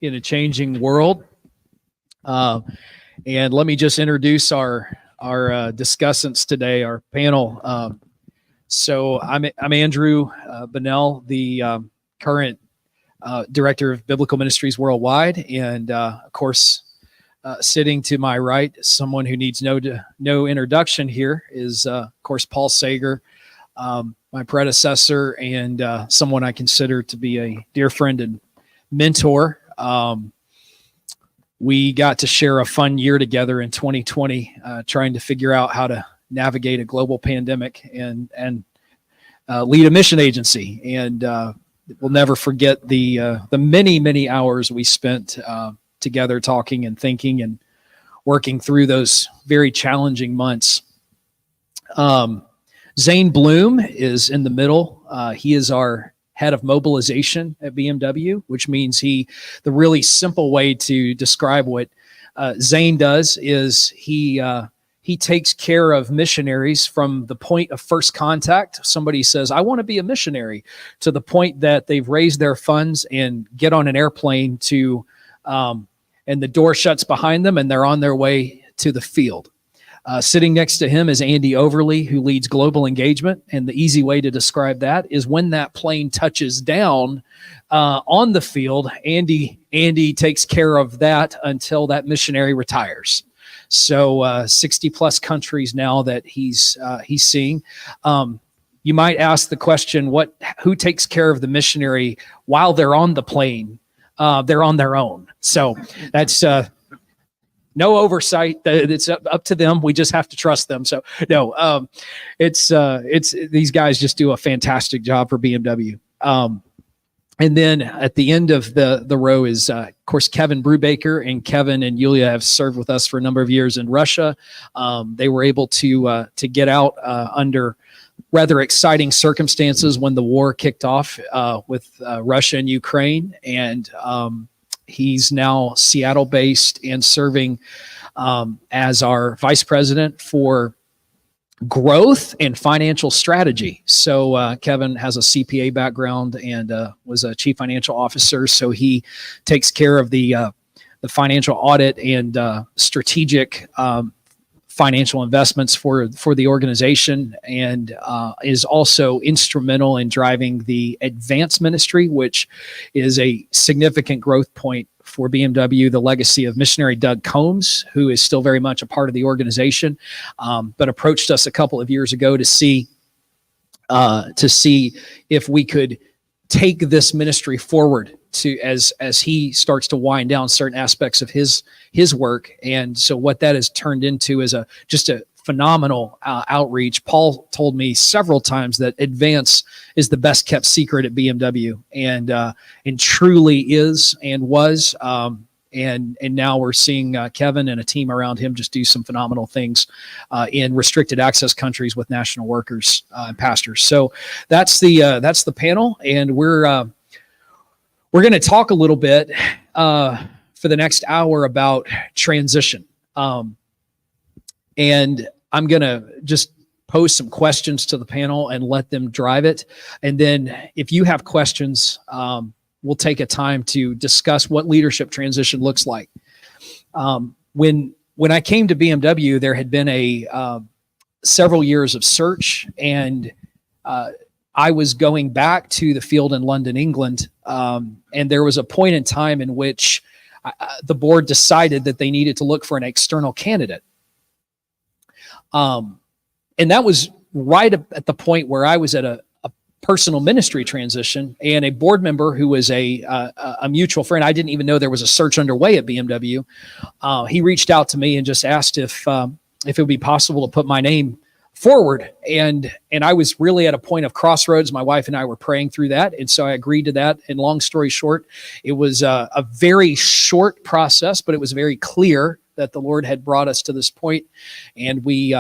in a changing world. And let me just introduce our discussants today, our panel. So I'm Andrew Bunnell, the current director of Biblical Ministries Worldwide, and of course, sitting to my right, someone who needs no introduction here is of course Paul Seger, my predecessor, and someone I consider to be a dear friend and mentor. We got to share a fun year together in 2020, trying to figure out how to navigate a global pandemic and lead a mission agency. And we'll never forget the many hours we spent together talking and thinking and working through those very challenging months. Zane Bloom is in the middle. He is our head of mobilization at BMW, which means the really simple way to describe what Zane does is he takes care of missionaries from the point of first contact. Somebody says, I want to be a missionary, to the point that they've raised their funds and get on an airplane to, and the door shuts behind them and they're on their way to the field. Sitting next to him is Andy Overly, who leads global engagement. And the easy way to describe that is when that plane touches down on the field, Andy takes care of that until that missionary retires. So 60 plus countries now that he's seeing. You might ask the question, who takes care of the missionary while they're on the plane? They're on their own. So that's no oversight. It's up to them. We just have to trust them. So no, it's these guys just do a fantastic job for BMW. And then at the end of the row is, of course, Kevin Brubaker. And Kevin and Yulia have served with us for a number of years in Russia. They were able to get out under rather exciting circumstances when the war kicked off with Russia and Ukraine. And he's now Seattle-based and serving as our vice president for growth and financial strategy. So Kevin has a CPA background and was a chief financial officer. So he takes care of the financial audit and strategic financial investments for the organization, and is also instrumental in driving the advanced ministry, which is a significant growth point for BMW, the legacy of missionary Doug Combs, who is still very much a part of the organization, but approached us a couple of years ago to see if we could take this ministry forward as he starts to wind down certain aspects of his work. And so what that has turned into is just a phenomenal outreach. Paul told me several times that advance is the best kept secret at BMW, and truly is and was. And now we're seeing Kevin and a team around him just do some phenomenal things in restricted access countries with national workers and pastors. So that's the panel, and we're going to talk a little bit for the next hour about transition. And I'm going to just pose some questions to the panel and let them drive it. And then if you have questions, we'll take a time to discuss what leadership transition looks like. When I came to BMW, there had been several years of search, and I was going back to the field in London, England, and there was a point in time in which the board decided that they needed to look for an external candidate. And that was right at the point where I was at a personal ministry transition, and a board member who was a mutual friend. I didn't even know there was a search underway at BMW. He reached out to me and just asked if it would be possible to put my name forward. And I was really at a point of crossroads. My wife and I were praying through that. And so I agreed to that. And long story short, it was a very short process, but it was very clear that the Lord had brought us to this point. And we,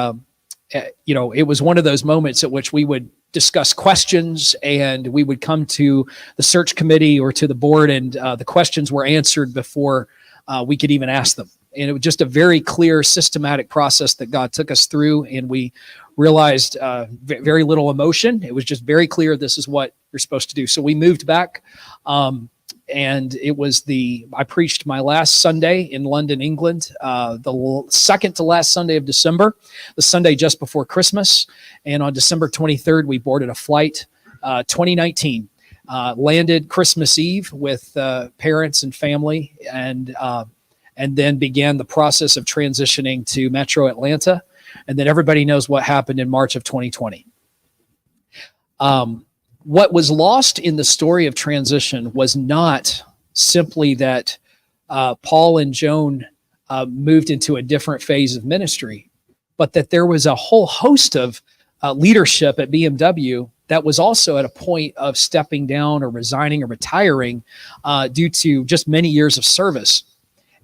it was one of those moments at which we would discuss questions, and we would come to the search committee or to the board, and the questions were answered before we could even ask them. And it was just a very clear, systematic process that God took us through, and we realized very little emotion. It was just very clear this is what you're supposed to do. So we moved back, and I preached my last Sunday in London, England, the second to last Sunday of December, the Sunday just before Christmas. And on December 23rd, we boarded a flight, 2019, landed Christmas Eve with parents and family, and then began the process of transitioning to Metro Atlanta. And then everybody knows what happened in March of 2020. What was lost in the story of transition was not simply that Paul and Joan moved into a different phase of ministry, but that there was a whole host of leadership at BMW that was also at a point of stepping down or resigning or retiring due to just many years of service.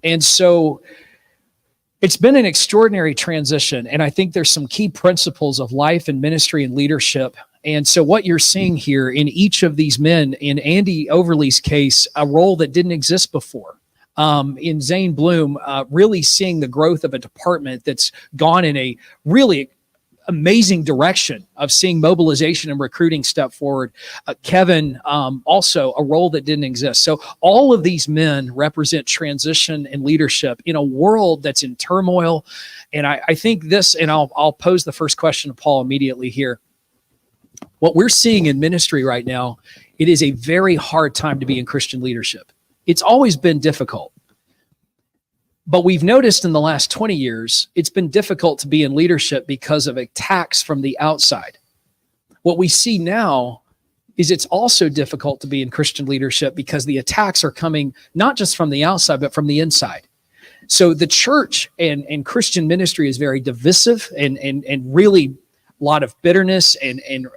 And so it's been an extraordinary transition. And I think there's some key principles of life and ministry and leadership. And so what you're seeing here in each of these men, in Andy Overly's case, a role that didn't exist before. In Zane Bloom, really seeing the growth of a department that's gone in a really amazing direction of seeing mobilization and recruiting step forward. Kevin, also a role that didn't exist. So all of these men represent transition and leadership in a world that's in turmoil. And I think this, and I'll pose the first question to Paul immediately here. What we're seeing in ministry right now, it is a very hard time to be in Christian leadership. It's always been difficult. But we've noticed in the last 20 years, it's been difficult to be in leadership because of attacks from the outside. What we see now is it's also difficult to be in Christian leadership because the attacks are coming not just from the outside, but from the inside. So the church and Christian ministry is very divisive and really a lot of bitterness and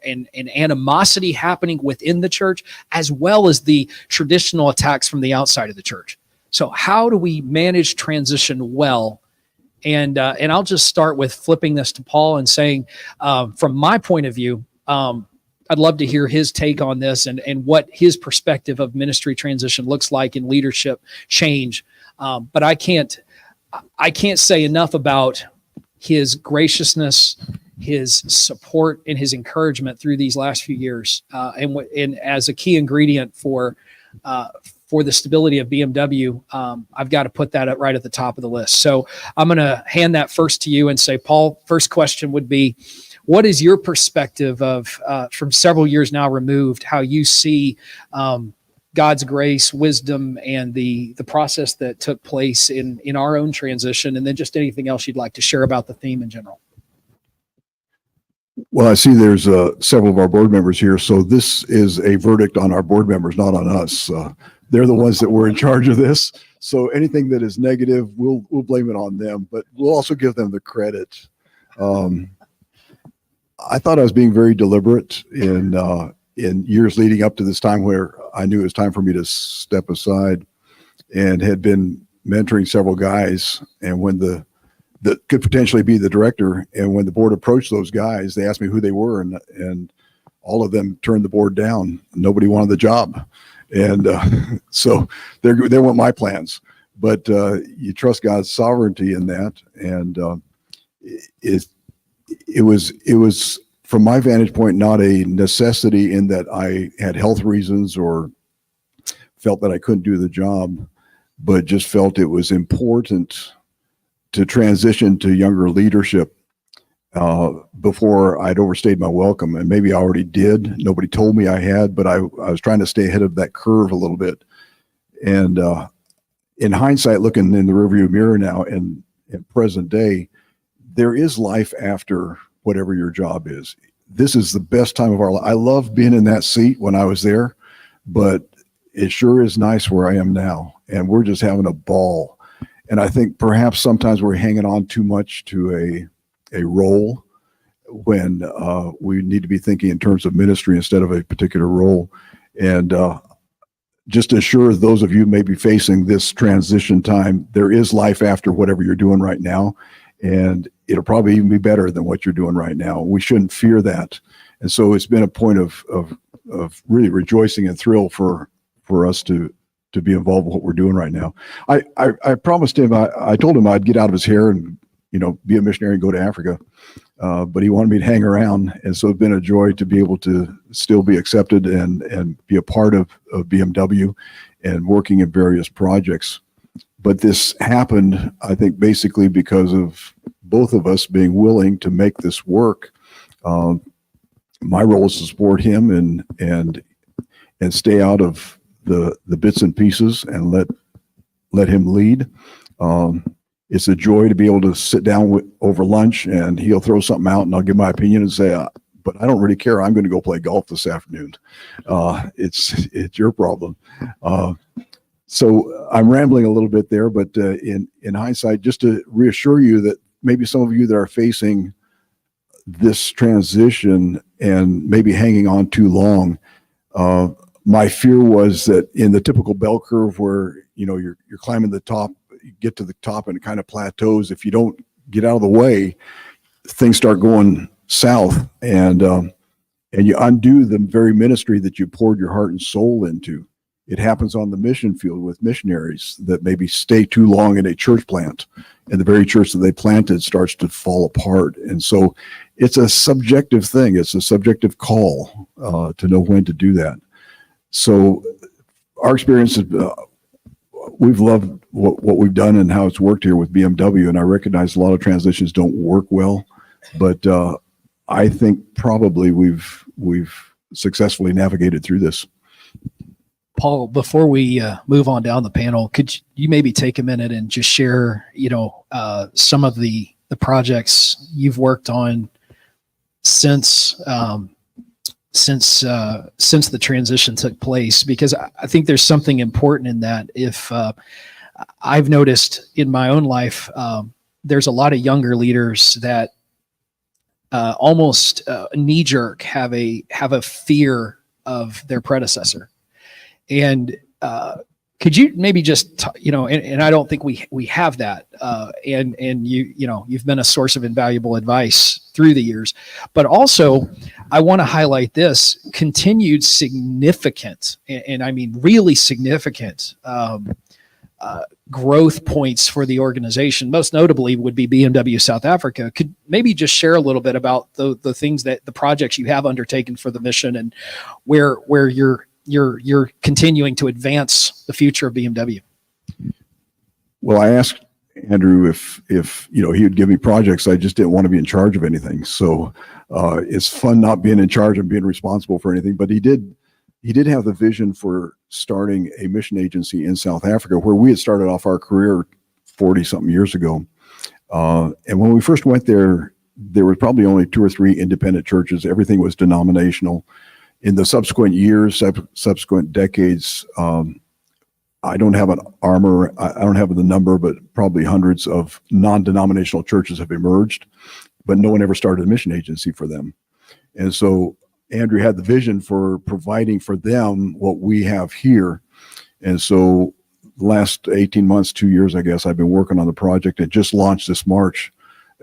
animosity happening within the church, as well as the traditional attacks from the outside of the church. So how do we manage transition well? And I'll just start with flipping this to Paul and saying, from my point of view, I'd love to hear his take on this and what his perspective of ministry transition looks like in leadership change. But I can't say enough about his graciousness, his support, and his encouragement through these last few years, and as a key ingredient for the stability of BMW, I've got to put that right at the top of the list. So I'm going to hand that first to you and say, Paul, first question would be, what is your perspective of, from several years now removed, how you see God's grace, wisdom, and the process that took place in our own transition, and then just anything else you'd like to share about the theme in general? Well, I see there's several of our board members here, so this is a verdict on our board members, not on us. They're the ones that were in charge of this. So anything that is negative, we'll blame it on them, but we'll also give them the credit. I thought I was being very deliberate in years leading up to this time where I knew it was time for me to step aside, and had been mentoring several guys. And when that could potentially be the director, and when the board approached those guys, they asked me who they were, and all of them turned the board down. Nobody wanted the job. And so they weren't my plans, but you trust God's sovereignty in that. And it was from my vantage point, not a necessity in that I had health reasons or felt that I couldn't do the job, but just felt it was important to transition to younger leadership before I'd overstayed my welcome. And maybe I already did. Nobody told me I had, but I was trying to stay ahead of that curve a little bit. And in hindsight, looking in the rearview mirror now and in present day, there is life after whatever your job is. This is the best time of our life. I love being in that seat when I was there, but it sure is nice where I am now. And we're just having a ball. And I think perhaps sometimes we're hanging on too much to a role when we need to be thinking in terms of ministry instead of a particular role. And just to assure those of you who may be facing this transition time, there is life after whatever you're doing right now. And it'll probably even be better than what you're doing right now. We shouldn't fear that. And so it's been a point of really rejoicing and thrill for us to be involved with what we're doing right now. I promised him, I told him I'd get out of his hair and, be a missionary and go to Africa. But he wanted me to hang around. And so it's been a joy to be able to still be accepted and be a part of BMW. and working in various projects. But this happened, I think, basically because of both of us being willing to make this work. My role is to support him and stay out of the bits and pieces and let him lead. It's a joy to be able to sit down over lunch and he'll throw something out and I'll give my opinion and say, but I don't really care. I'm going to go play golf this afternoon. It's your problem. So I'm rambling a little bit there, but in hindsight, just to reassure you that maybe some of you that are facing this transition and maybe hanging on too long, my fear was that in the typical bell curve where, you're climbing the top, you get to the top and it kind of plateaus. If you don't get out of the way, things start going south and you undo the very ministry that you poured your heart and soul into. It happens on the mission field with missionaries that maybe stay too long in a church plant, and the very church that they planted starts to fall apart. And so it's a subjective thing. It's a subjective call to know when to do that. So our experience is we've loved what we've done and how it's worked here with BMW. And I recognize a lot of transitions don't work well, but I think probably we've successfully navigated through this. Paul, before we move on down the panel, could you maybe take a minute and just share, some of the projects you've worked on since the transition took place? Because I think there's something important in that. If I've noticed in my own life, there's a lot of younger leaders that almost knee-jerk have a fear of their predecessor. And could you maybe just, and I don't think we have that. And you've been a source of invaluable advice through the years. But also, I want to highlight this continued significant, and I mean really significant growth points for the organization. Most notably would be BMW South Africa. Could maybe just share a little bit about the things the projects you have undertaken for the mission and where you're continuing to advance the future of BMW. Well, I asked Andrew if he would give me projects. I just didn't want to be in charge of anything. So it's fun not being in charge and being responsible for anything. But he did have the vision for starting a mission agency in South Africa, where we had started off our career 40 something years ago. And when we first went there were probably only 2 or 3 independent churches. Everything was denominational. In the subsequent years, subsequent decades, I don't have I don't have the number, but probably hundreds of non-denominational churches have emerged, but no one ever started a mission agency for them. And so Andrew had the vision for providing for them what we have here. And so the last 18 months, 2 years, I guess, I've been working on the project. It just launched this March,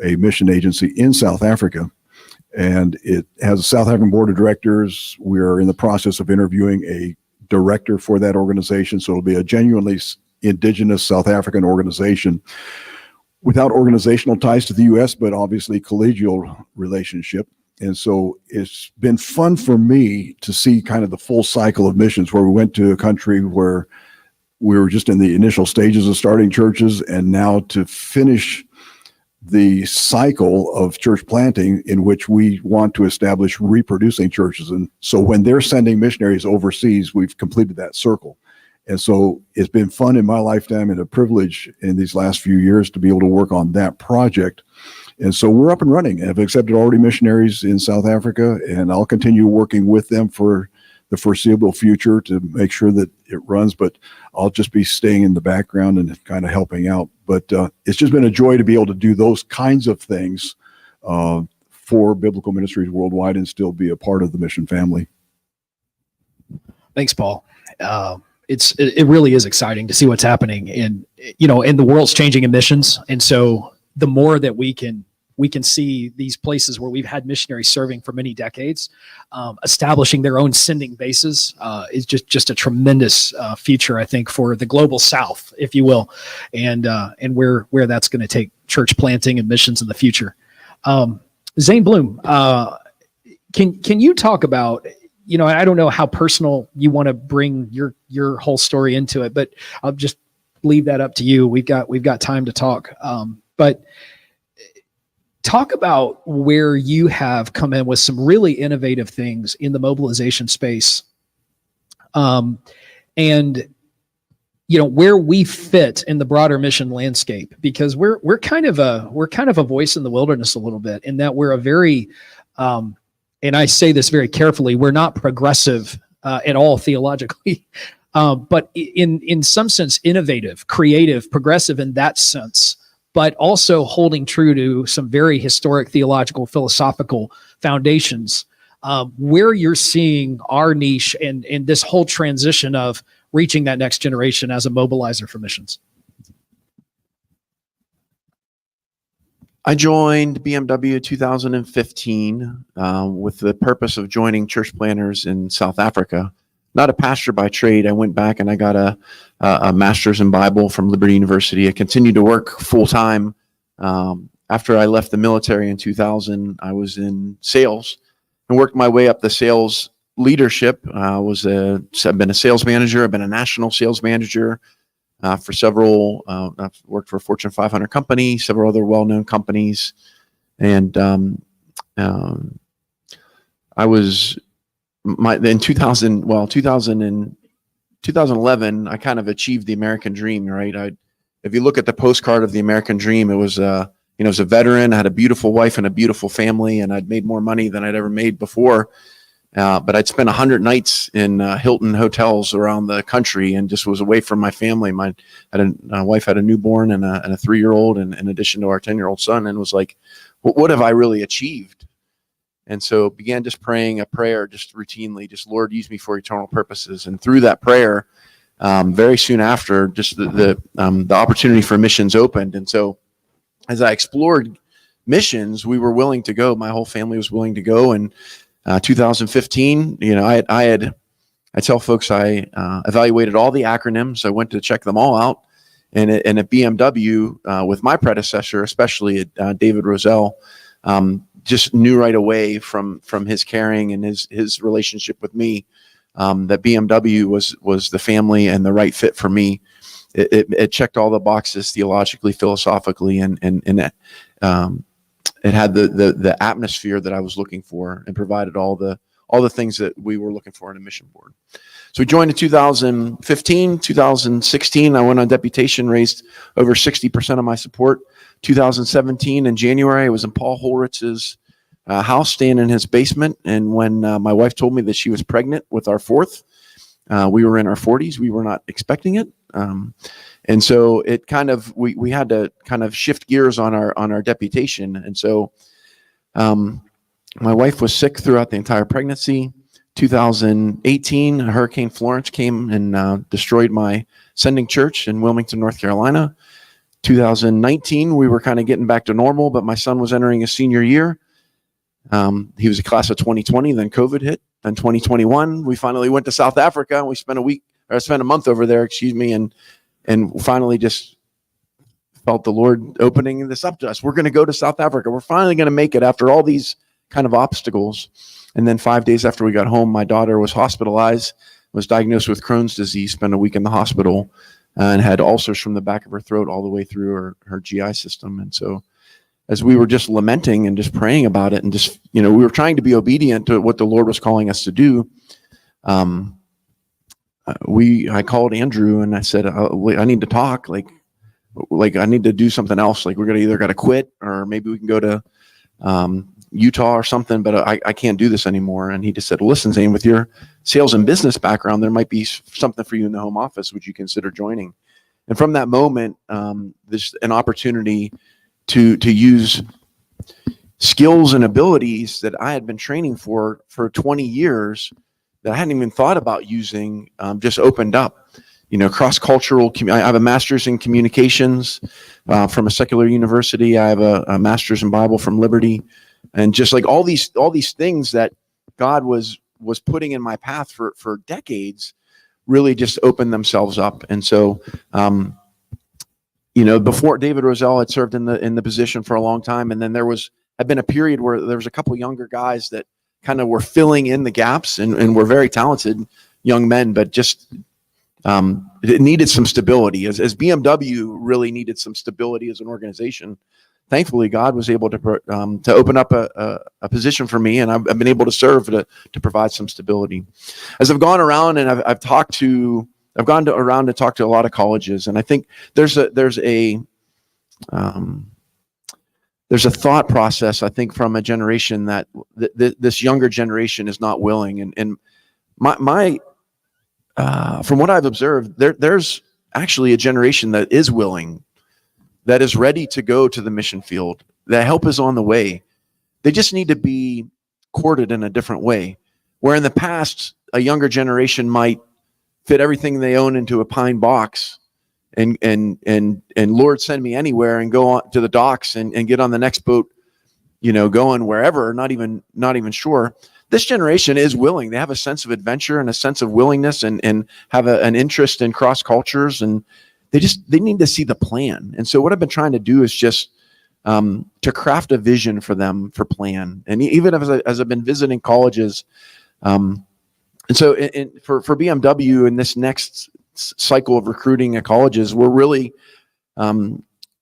a mission agency in South Africa. And it has a South African board of directors. We're in the process of interviewing a director for that organization. So it'll be a genuinely indigenous South African organization without organizational ties to the U.S., but obviously collegial relationship. And so it's been fun for me to see kind of the full cycle of missions, where we went to a country where we were just in the initial stages of starting churches, and now to finish the cycle of church planting in which we want to establish reproducing churches. And so when they're sending missionaries overseas, we've completed that circle. And so it's been fun in my lifetime and a privilege in these last few years to be able to work on that project. And so we're up and running. I've accepted already missionaries in South Africa, and I'll continue working with them for the foreseeable future to make sure that it runs, but I'll just be staying in the background and kind of helping out. But it's just been a joy to be able to do those kinds of things for Biblical Ministries Worldwide and still be a part of the mission family. Thanks, Paul. It really is exciting to see what's happening and the world's changing in missions. And so the more that we can see these places where we've had missionaries serving for many decades, establishing their own sending bases is just a tremendous future, I think, for the global South, if you will, and where that's going to take church planting and missions in the future. Zane Bloom, can you talk about I don't know how personal you want to bring your whole story into it, but I'll just leave that up to you. We've got time to talk. But talk about where you have come in with some really innovative things in the mobilization space. And where we fit in the broader mission landscape, because we're kind of a voice in the wilderness a little bit, in that we're a very, and I say this very carefully, we're not progressive at all theologically, but in some sense, innovative, creative, progressive in that sense, but also holding true to some very historic theological, philosophical foundations. Where you're seeing our niche and this whole transition of reaching that next generation as a mobilizer for missions. I joined BMW in 2015 with the purpose of joining church planners in South Africa. Not a pastor by trade. I went back and I got a master's in Bible from Liberty University. I continued to work full-time. After I left the military in 2000, I was in sales and worked my way up the sales leadership. I've been a sales manager. I've been a national sales manager for several. I've worked for a Fortune 500 company, several other well-known companies, and I was in 2011. I kind of achieved the American dream. Right. If you look at the postcard of the American dream, it was as a veteran, I had a beautiful wife and a beautiful family, and I'd made more money than I'd ever made before. But I'd spent 100 nights in Hilton hotels around the country and just was away from my family. My wife had a newborn and a 3-year-old, and in addition to our 10-year-old son, and was like, what have I really achieved? And so began just praying a prayer just routinely, just Lord, use me for eternal purposes. And through that prayer, very soon after, just the opportunity for missions opened. And so as I explored missions, we were willing to go. My whole family was willing to go. And 2015, I tell folks I evaluated all the acronyms. I went to check them all out. And at BMW, with my predecessor, especially David Roselle, just knew right away from his caring and his relationship with me that BMW was the family and the right fit for me. It checked all the boxes theologically, philosophically, and it had the atmosphere that I was looking for and provided all the things that we were looking for in a mission board. So we joined in 2015, 2016. I went on deputation, raised over 60% of my support. 2017 in January, I was in Paul Holritz's house, staying in his basement. And when my wife told me that she was pregnant with our fourth, we were in our 40s. We were not expecting it. And so it kind of, we had to kind of shift gears on our deputation. And so my wife was sick throughout the entire pregnancy. 2018, Hurricane Florence came and destroyed my sending church in Wilmington, North Carolina. 2019, we were kind of getting back to normal, but my son was entering his senior year. He was a class of 2020, then COVID hit. Then 2021, we finally went to South Africa. We spent a month over there, and finally just felt the Lord opening this up to us. We're going to go to South Africa. We're finally going to make it after all these kind of obstacles. And then 5 days after we got home, my daughter was hospitalized, was diagnosed with Crohn's disease, spent a week in the hospital, and had ulcers from the back of her throat all the way through her GI system. And so as we were just lamenting and just praying about it, and just, we were trying to be obedient to what the Lord was calling us to do, I called Andrew and I said, I need to talk. Like I need to do something else. Like we're either got to quit, or maybe we can go to Utah or something, but I can't do this anymore. And he just said, listen, Zane, with your sales and business background, there might be something for you in the home office. Would you consider joining? And from that moment, there's an opportunity to use skills and abilities that I had been training for 20 years that I hadn't even thought about using, just opened up. Cross-cultural. I have a master's in communications from a secular university. I have a master's in Bible from Liberty, and just like all these things that God was putting in my path for decades, really just opened themselves up. And so, before David Roselle had served in the position for a long time, and then had been a period where there was a couple younger guys that kind of were filling in the gaps, and were very talented young men, but just it needed some stability. As BMW really needed some stability as an organization. Thankfully, God was able to open up a position for me, and I've been able to serve to provide some stability. As I've gone around and I've gone around to talk to a lot of colleges, and I think there's a thought process, I think, from a generation that this younger generation is not willing, and my from what I've observed, there's actually a generation that is willing, that is ready to go to the mission field. That help is on the way. They just need to be courted in a different way. Where in the past, a younger generation might fit everything they own into a pine box and Lord, send me anywhere, and go on to the docks and get on the next boat, going wherever, not even sure. This generation is willing. They have a sense of adventure and a sense of willingness, and have an interest in cross cultures, and they need to see the plan. And so what I've been trying to do is just to craft a vision for them for plan. And even as I've been visiting colleges, and so for BMW in this next cycle of recruiting at colleges, we're really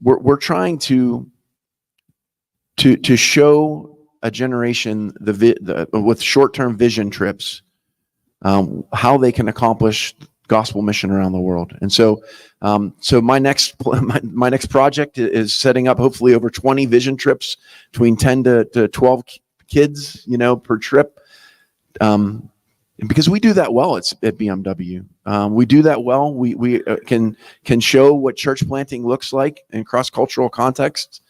we're trying to show a generation with short-term vision trips how they can accomplish gospel mission around the world. And so my next project is setting up hopefully over 20 vision trips between 10 to 12 kids, per trip. Because we do that well at BMW. We do that well. We can show what church planting looks like in cross-cultural contexts.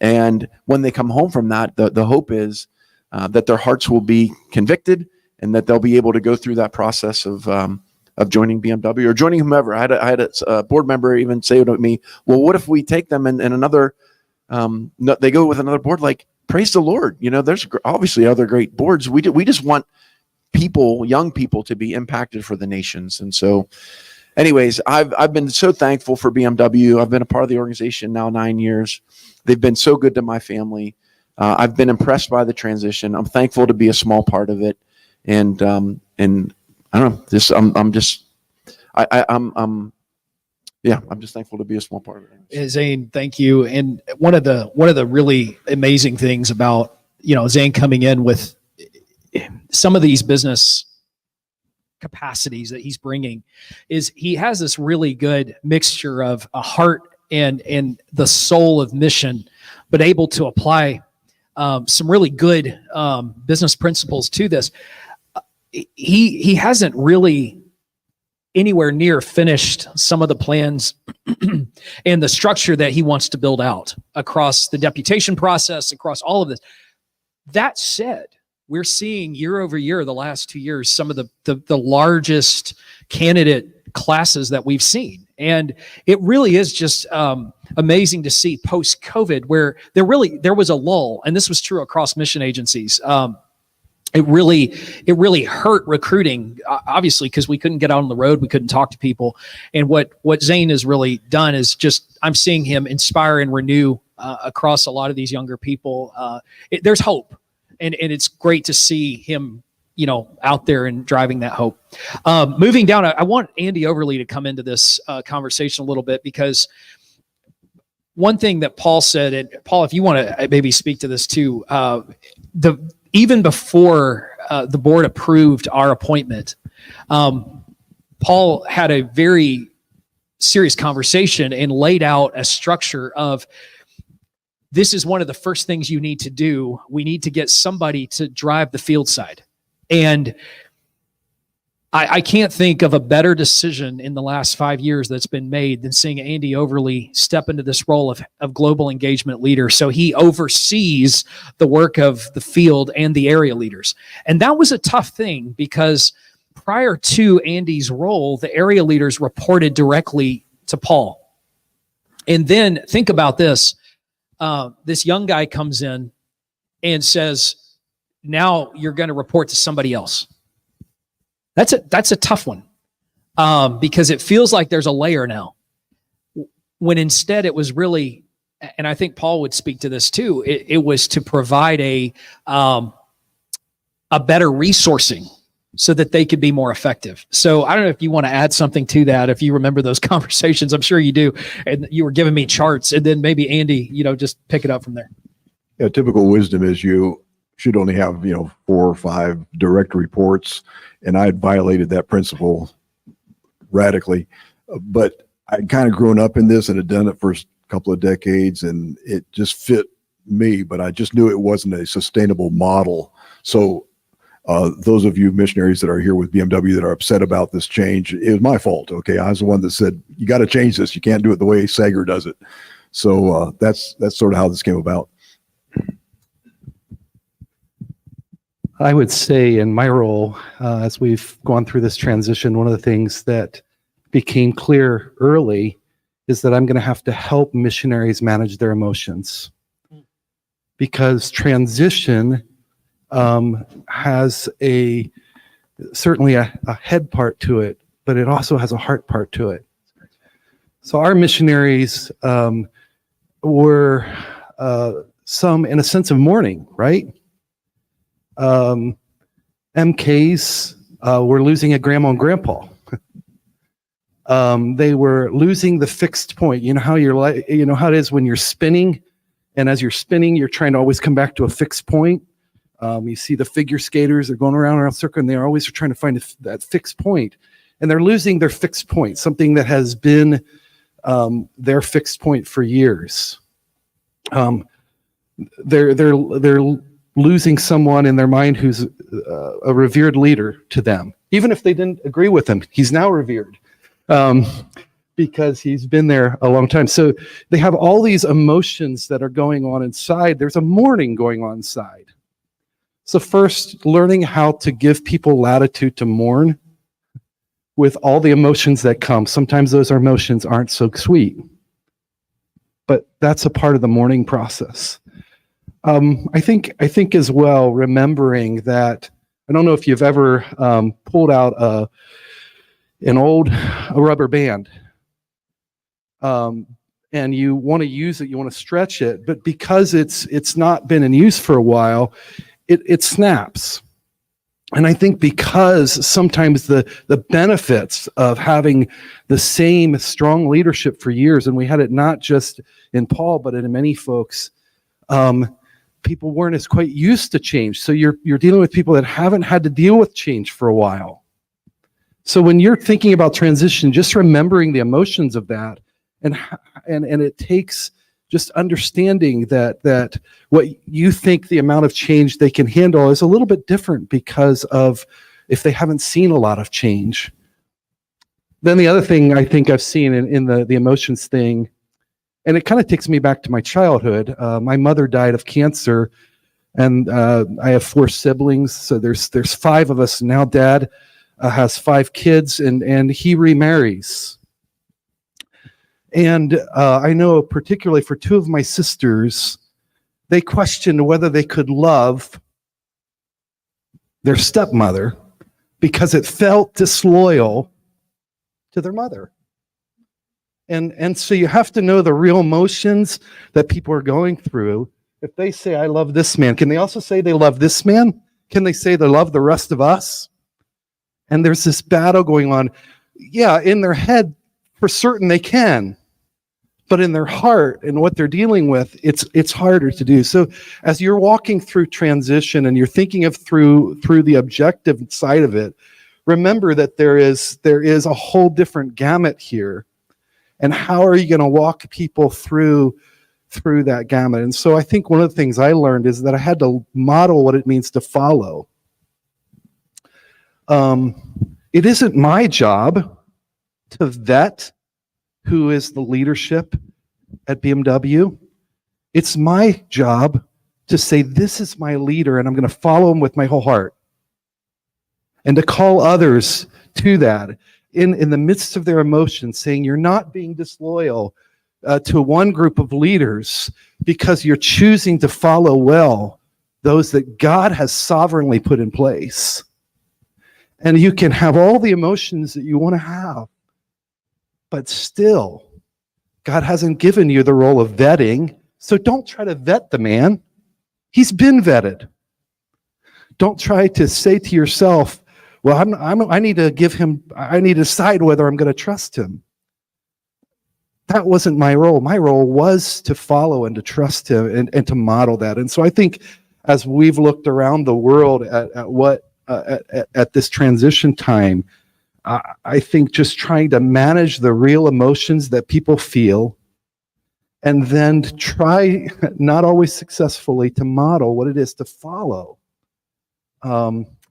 And when they come home from that, the hope is that their hearts will be convicted, and that they'll be able to go through that process of joining BMW or joining whomever. I had a board member even say to me, well, what if we take them and another, they go with another board? Like, praise the Lord. There's obviously other great boards. We just want young people to be impacted for the nations. And so anyways, I've been so thankful for BMW. I've been a part of the organization now 9 years. They've been so good to my family. I've been impressed by the transition. I'm thankful to be a small part of it. And I don't know, I'm just thankful to be a small part of it. Zane, thank you. And one of the really amazing things about, Zane coming in with some of these business capacities that he's bringing is he has this really good mixture of a heart and the soul of mission, but able to apply some really good business principles to this. He hasn't really anywhere near finished some of the plans and the structure that he wants to build out across the deputation process, across all of this. That said, we're seeing year over year, the last 2 years, some of the largest candidate classes that we've seen. And it really is just amazing to see post-COVID where there was a lull, and this was true across mission agencies. It really hurt recruiting, obviously, because we couldn't get out on the road, we couldn't talk to people. And what Zane has really done is just, I'm seeing him inspire and renew across a lot of these younger people. There's hope, and it's great to see him, out there and driving that hope. Moving down, I want Andy Overly to come into this conversation a little bit, because one thing that Paul said, and Paul, if you want to maybe speak to this too, even before the board approved our appointment, Paul had a very serious conversation and laid out a structure of, this is one of the first things you need to do. We need to get somebody to drive the field side. And I can't think of a better decision in the last 5 years that's been made than seeing Andy Overly step into this role of global engagement leader. So he oversees the work of the field and the area leaders. And that was a tough thing, because prior to Andy's role, the area leaders reported directly to Paul. And then think about this. This young guy comes in and says, now you're going to report to somebody else. That's a tough one, because it feels like there's a layer now, when instead it was really, and I think Paul would speak to this too, it was to provide a a better resourcing so that they could be more effective. So I don't know if you want to add something to that, if you remember those conversations. I'm sure you do. And you were giving me charts, and then maybe Andy, just pick it up from there. Yeah, typical wisdom is you should only have, 4 or 5 direct reports. And I had violated that principle radically. But I'd kind of grown up in this and had done it for a couple of decades, and it just fit me, but I just knew it wasn't a sustainable model. So those of you missionaries that are here with BMW that are upset about this change, it was my fault. Okay. I was the one that said, you got to change this. You can't do it the way Seger does it. So that's sort of how this came about. I would say in my role, as we've gone through this transition, one of the things that became clear early is that I'm going to have to help missionaries manage their emotions, because transition has certainly a head part to it, but it also has a heart part to it. So our missionaries were some in a sense of mourning, right? MKs were losing a grandma and grandpa. They were losing the fixed point. You know how how it is when you're spinning, and as you're spinning, you're trying to always come back to a fixed point. You see the figure skaters, they're going around a circle, and they're always trying to find that fixed point. And they're losing their fixed point, something that has been their fixed point for years. They're losing someone in their mind who's a revered leader to them. Even if they didn't agree with him, he's now revered because he's been there a long time. So they have all these emotions that are going on inside. There's a mourning going on inside. So first, learning how to give people latitude to mourn with all the emotions that come. Sometimes those emotions aren't so sweet, but that's a part of the mourning process. I think as well, remembering that, I don't know if you've ever pulled out an old rubber band, and you want to use it, you want to stretch it, but because it's not been in use for a while, it snaps. And I think because sometimes the benefits of having the same strong leadership for years, and we had it not just in Paul, but in many folks, people weren't as quite used to change. So you're dealing with people that haven't had to deal with change for a while. So when you're thinking about transition, just remembering the emotions of that, and it takes just understanding that what you think the amount of change they can handle is a little bit different because of if they haven't seen a lot of change. Then the other thing I think I've seen in the emotions thing, and it kind of takes me back to my childhood. My mother died of cancer, and I have 4 siblings, so there's 5 of us now. Dad has 5 kids, and he remarries. And I know particularly for 2 of my sisters, they questioned whether they could love their stepmother because it felt disloyal to their mother. And so you have to know the real emotions that people are going through. If they say, I love this man, can they also say they love this man? Can they say they love the rest of us? And there's this battle going on. Yeah, in their head, for certain they can. But in their heart and what they're dealing with, it's harder to do. So as you're walking through transition and you're thinking of through the objective side of it, remember that there is a whole different gamut here. And how are you going to walk people through that gamut? And so I think one of the things I learned is that I had to model what it means to follow. It isn't my job to vet who is the leadership at BMW. It's my job to say, this is my leader, and I'm going to follow him with my whole heart. And to call others to that in the midst of their emotions, saying you're not being disloyal to one group of leaders because you're choosing to follow well those that God has sovereignly put in place. And you can have all the emotions that you want to have, but still, God hasn't given you the role of vetting, so don't try to vet the man. He's been vetted. Don't try to say to yourself, well, I need to decide whether I'm going to trust him. That wasn't my role. My role was to follow and to trust him and to model that. And so I think as we've looked around the world at this transition time, I think just trying to manage the real emotions that people feel, and then try, not always successfully, to model what it is to follow.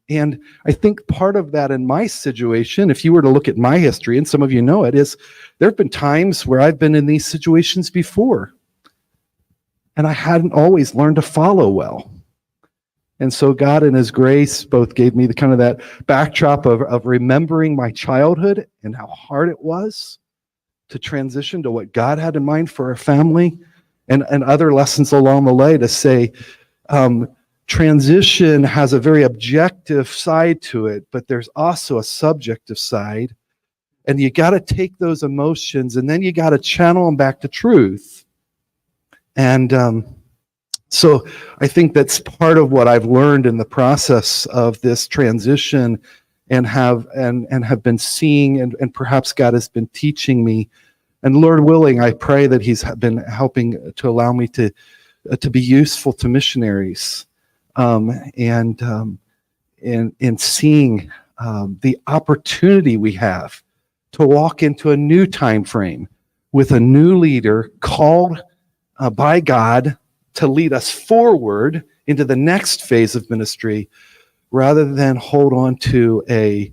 And I think part of that in my situation, if you were to look at my history, and some of you know it, is there have been times where I've been in these situations before, and I hadn't always learned to follow well. And so God in his grace both gave me the kind of that backdrop of remembering my childhood and how hard it was to transition to what God had in mind for our family, and other lessons along the way to say, transition has a very objective side to it, but there's also a subjective side. And you got to take those emotions and then you got to channel them back to truth. And so I think that's part of what I've learned in the process of this transition, and have been seeing, and perhaps God has been teaching me. And Lord willing, I pray that he's been helping to allow me to be useful to missionaries, and seeing the opportunity we have to walk into a new time frame with a new leader called by God to lead us forward into the next phase of ministry, rather than hold on to a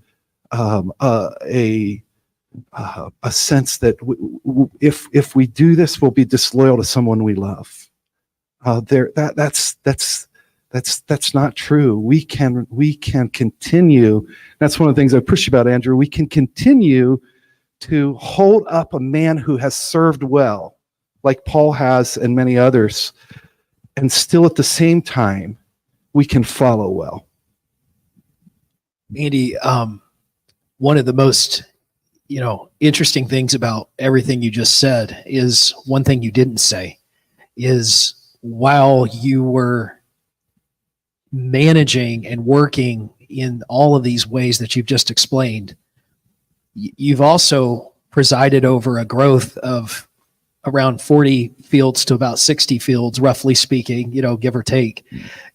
sense that if we do this, we'll be disloyal to someone we love. That's not true. We can continue. That's one of the things I push about, Andrew. We can continue to hold up a man who has served well, like Paul has and many others, and still at the same time, we can follow well. Andy, one of the most interesting things about everything you just said is one thing you didn't say is, while you were managing and working in all of these ways that you've just explained, you've also presided over a growth of around 40 fields to about 60 fields, roughly speaking, give or take.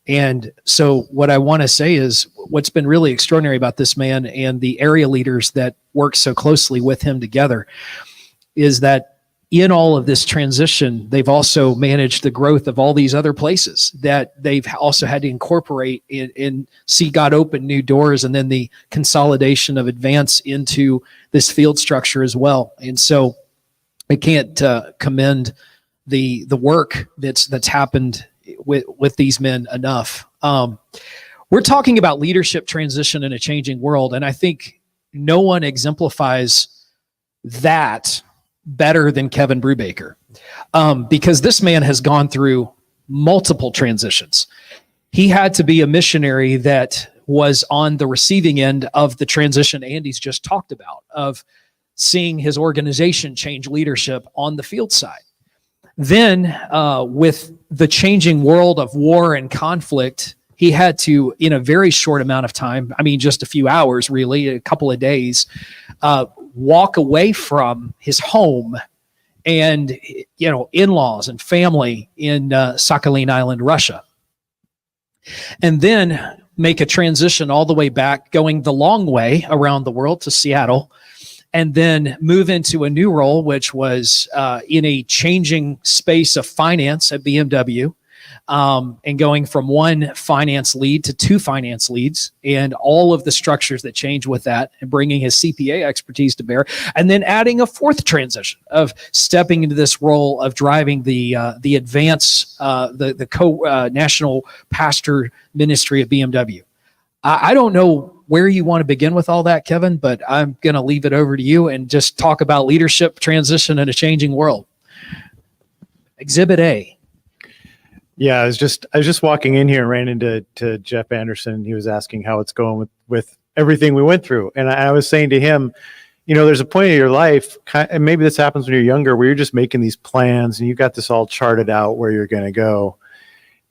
And so what I want to say is, what's been really extraordinary about this man and the area leaders that work so closely with him together is that in all of this transition, they've also managed the growth of all these other places that they've also had to incorporate and see God open new doors, and then the consolidation of Advance into this field structure as well. And so I can't commend the work that's happened with these men enough. We're talking about leadership transition in a changing world, and I think no one exemplifies that better than Kevin Brubaker, because this man has gone through multiple transitions. He had to be a missionary that was on the receiving end of the transition Andy's just talked about, of seeing his organization change leadership on the field side. Then with the changing world of war and conflict, he had to, in a very short amount of time, just a few hours, really, a couple of days, walk away from his home and, in-laws and family in Sakhalin Island, Russia. And then make a transition all the way back, going the long way around the world to Seattle, and then move into a new role, which was in a changing space of finance at BMW, and going from one finance lead to two finance leads, and all of the structures that change with that, and bringing his CPA expertise to bear, and then adding a fourth transition of stepping into this role of driving the Advance, the national pastor ministry at BMW. I don't know where you want to begin with all that, Kevin, but I'm going to leave it over to you and just talk about leadership transition in a changing world. Exhibit A. Yeah, I was just walking in here and ran into Jeff Anderson. He was asking how it's going with everything we went through. And I was saying to him, there's a point in your life, and maybe this happens when you're younger, where you're just making these plans and you've got this all charted out where you're going to go.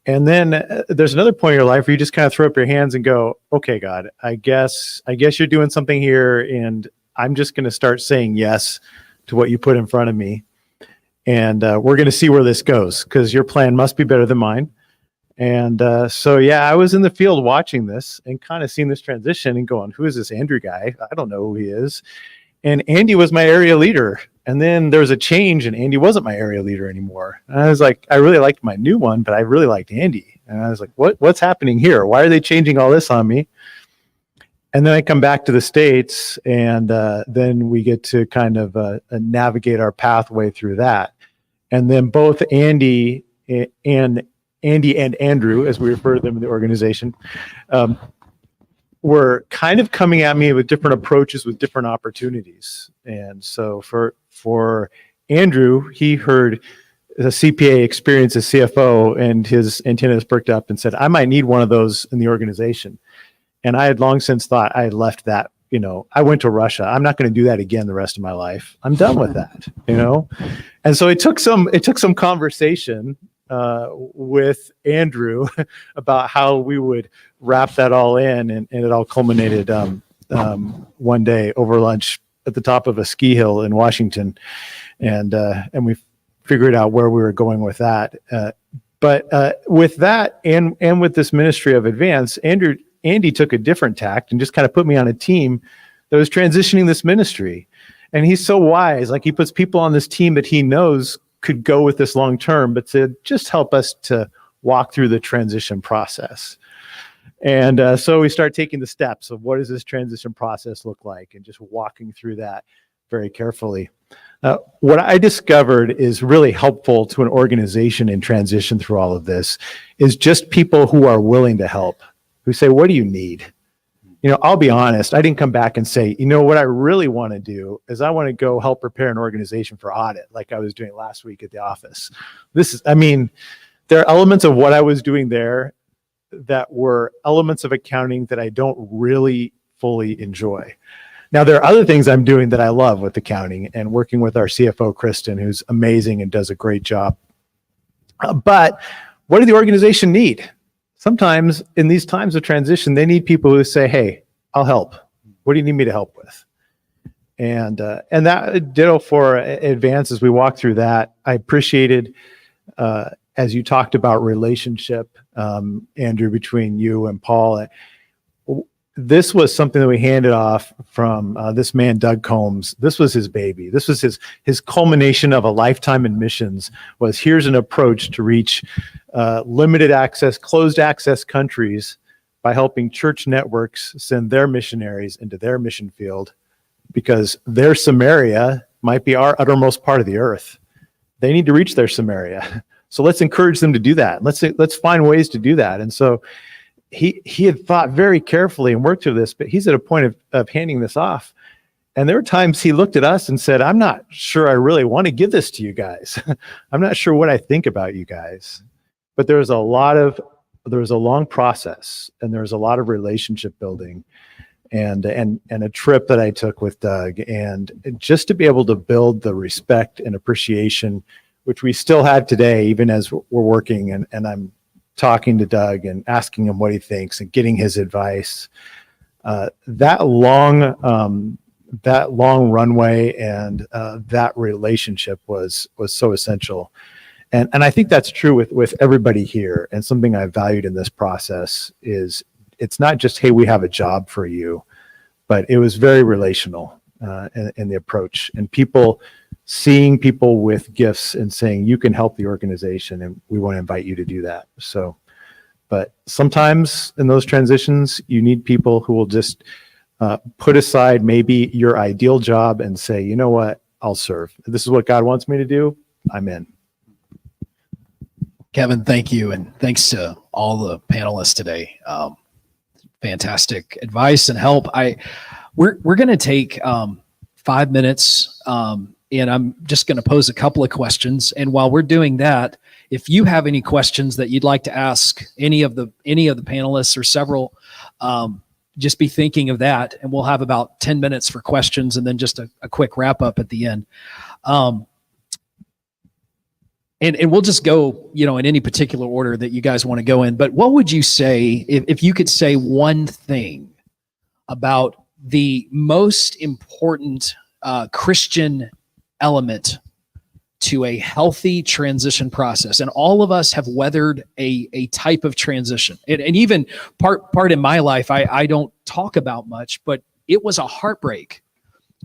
And then there's another point in your life where you just kind of throw up your hands and go, okay, God, I guess you're doing something here, and I'm just going to start saying yes to what you put in front of me. And we're going to see where this goes, because your plan must be better than mine. And so, yeah, I was in the field watching this and kind of seeing this transition and going, who is this Andrew guy? I don't know who he is. And Andy was my area leader. And then there was a change, and Andy wasn't my area leader anymore. And I was like, I really liked my new one, but I really liked Andy. And I was like, what's happening here? Why are they changing all this on me? And then I come back to the States, and then we get to kind of navigate our pathway through that. And then both Andy and Andrew, as we refer to them in the organization, were kind of coming at me with different approaches, with different opportunities. And so for Andrew, he heard the CPA experience as CFO, and his antennas perked up and said, I might need one of those in the organization. And I had long since thought I had left that. I went to Russia. I'm not going to do that again the rest of my life. I'm done with that, And so it took some conversation with Andrew about how we would wrap that all in, and it all culminated one day over lunch at the top of a ski hill in Washington, and we figured out where we were going with that. But with that, and with this ministry of Advance, Andy took a different tact and just kind of put me on a team that was transitioning this ministry. And he's so wise. Like, he puts people on this team that he knows could go with this long term, but to just help us to walk through the transition process. And so we start taking the steps of what does this transition process look like, and just walking through that very carefully. What I discovered is really helpful to an organization in transition through all of this is just people who are willing to help, who say, what do you need? I'll be honest, I didn't come back and say, what I really want to do is I want to go help prepare an organization for audit, like I was doing last week at the office. There are elements of what I was doing there that were elements of accounting that I don't really fully enjoy. Now, there are other things I'm doing that I love with accounting, and working with our CFO, Kristen, who's amazing and does a great job. But what do the organization need? Sometimes in these times of transition, they need people who say, hey, I'll help. What do you need me to help with? And that ditto for Advance. As we walk through that, I appreciated, as you talked about relationship, Andrew, between you and Paul. This was something that we handed off from this man, Doug Combs. This was his baby. This was his culmination of a lifetime in missions. Was here's an approach to reach limited access, closed access countries by helping church networks send their missionaries into their mission field, because their Samaria might be our uttermost part of the earth. They need to reach their Samaria. So let's encourage them to do that. Let's find ways to do that. And so he had thought very carefully and worked through this, but he's at a point of handing this off. And there were times he looked at us and said, I'm not sure I really want to give this to you guys. I'm not sure what I think about you guys. But there was a long process, and there was a lot of relationship building, and a trip that I took with Doug, and just to be able to build the respect and appreciation, which we still have today, even as we're working, and I'm talking to Doug and asking him what he thinks and getting his advice. That long runway and that relationship was so essential. And I think that's true with everybody here. And something I valued in this process is it's not just, hey, we have a job for you, but it was very relational in the approach, and seeing people with gifts and saying, you can help the organization, and we want to invite you to do that. So, but sometimes in those transitions, you need people who will just put aside maybe your ideal job and say, you know what, I'll serve. If this is what God wants me to do, I'm in. Kevin, thank you. And thanks to all the panelists today. Fantastic advice and help. We're going to take 5 minutes, and I'm just going to pose a couple of questions. And while we're doing that, if you have any questions that you'd like to ask any of the panelists or several, just be thinking of that. And we'll have about 10 minutes for questions, and then just a quick wrap up at the end. and we'll just go, in any particular order that you guys want to go in. But what would you say if you could say one thing about the most important Christian element to a healthy transition process? And all of us have weathered a type of transition. And even part in my life, I don't talk about much, but it was a heartbreak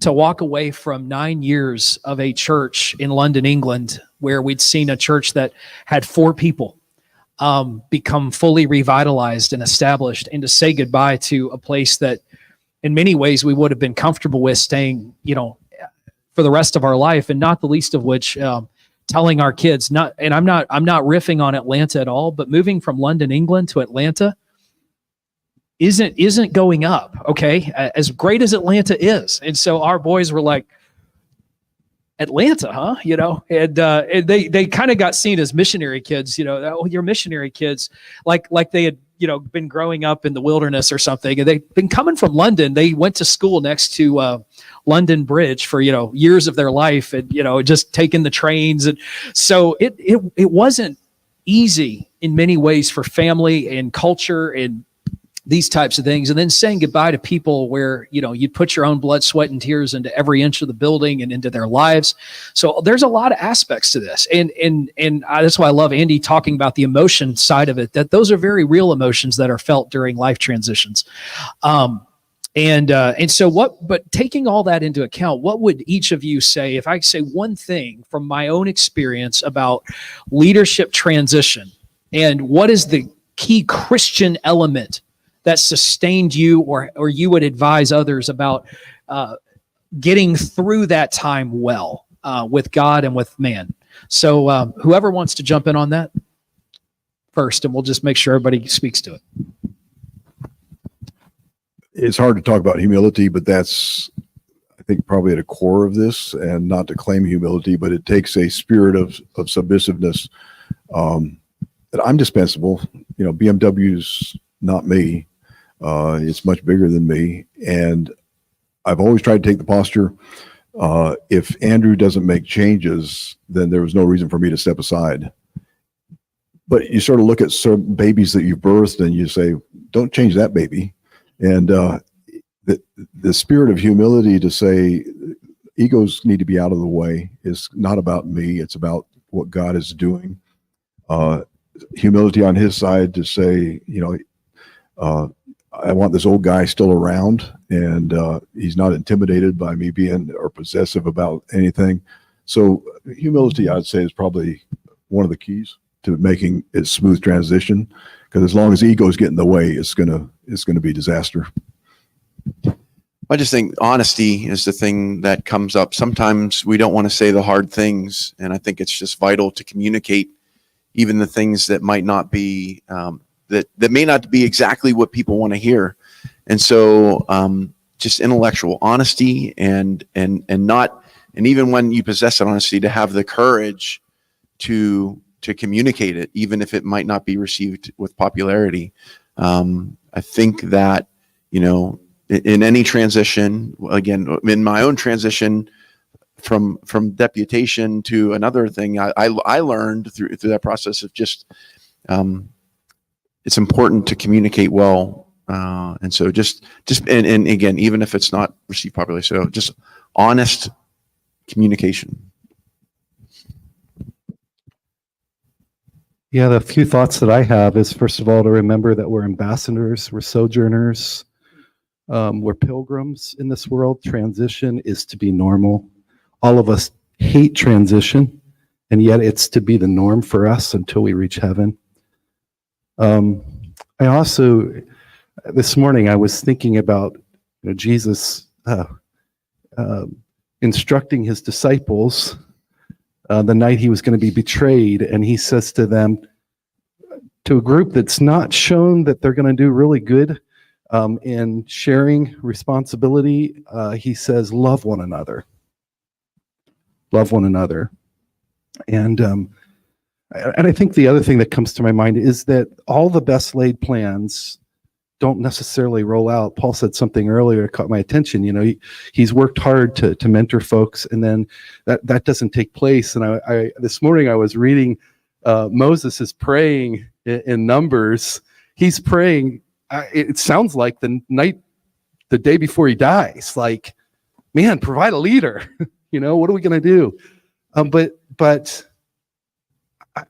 to walk away from 9 years of a church in London, England, where we'd seen a church that had 4 people become fully revitalized and established, and to say goodbye to a place that in many ways we would have been comfortable with staying, for the rest of our life, and not the least of which telling our kids I'm not riffing on Atlanta at all, but moving from London, England to Atlanta isn't going up, okay? As great as Atlanta is. And so our boys were like, Atlanta, huh? And they kind of got seen as missionary kids, oh, you're missionary kids, like they had, been growing up in the wilderness or something. And they've been coming from London. They went to school next to London Bridge for, years of their life, and, just taking the trains. And so it wasn't easy in many ways for family and culture and these types of things. And then saying goodbye to people where, you'd put your own blood, sweat, and tears into every inch of the building and into their lives. So there's a lot of aspects to this. And that's why I love Andy talking about the emotion side of it, that those are very real emotions that are felt during life transitions. And so but taking all that into account, what would each of you say, if I say one thing from my own experience about leadership transition, and what is the key Christian element that sustained you, or you would advise others about getting through that time well with God and with man? So whoever wants to jump in on that first, and we'll just make sure everybody speaks to it. It's hard to talk about humility, but that's, I think, probably at the core of this, and not to claim humility, but it takes a spirit of submissiveness. That I'm dispensable. BMW's not me. It's much bigger than me. And I've always tried to take the posture, if Andrew doesn't make changes, then there was no reason for me to step aside. But you sort of look at some babies that you've birthed and you say, don't change that baby. And the spirit of humility to say egos need to be out of the way is not about me. It's about what God is doing. Humility on his side to say, I want this old guy still around, and he's not intimidated by me being or possessive about anything. So humility, I'd say, is probably one of the keys to making a smooth transition. Because as long as egos get in the way, it's gonna be disaster. I just think honesty is the thing that comes up. Sometimes we don't want to say the hard things, and I think it's just vital to communicate even the things that might not be that may not be exactly what people want to hear. And so just intellectual honesty and even when you possess that honesty, to have the courage to communicate it, even if it might not be received with popularity. I think that, in any transition, again, in my own transition from deputation to another thing, I learned through that process of just, it's important to communicate well. And so just and again, even if it's not received popularly, so just honest communication. Yeah, the few thoughts that I have is, first of all, to remember that we're ambassadors, we're sojourners, we're pilgrims in this world. Transition is to be normal. All of us hate transition, and yet it's to be the norm for us until we reach heaven. I also, this morning, I was thinking about Jesus instructing his disciples the night he was going to be betrayed, and he says to them, to a group that's not shown that they're going to do really good in sharing responsibility, he says, love one another. Love one another. And I think the other thing that comes to my mind is that all the best laid plans don't necessarily roll out. Paul said something earlier that caught my attention. You know, he's worked hard to mentor folks, and then that doesn't take place. And I this morning I was reading Moses is praying in Numbers. He's praying. It sounds like the day before he dies. Like, man, provide a leader. You know, what are we going to do? But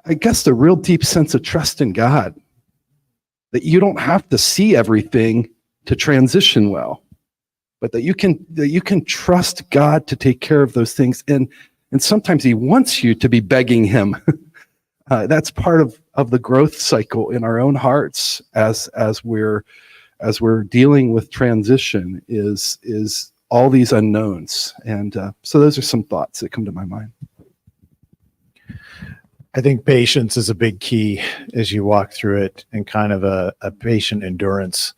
I guess the real deep sense of trust in God, that you don't have to see everything to transition well, but that you can trust God to take care of those things. And sometimes he wants you to be begging him. That's part of the growth cycle in our own hearts as we're dealing with transition is all these unknowns. And so those are some thoughts that come to my mind. I think patience is a big key as you walk through it, and kind of a patient endurance.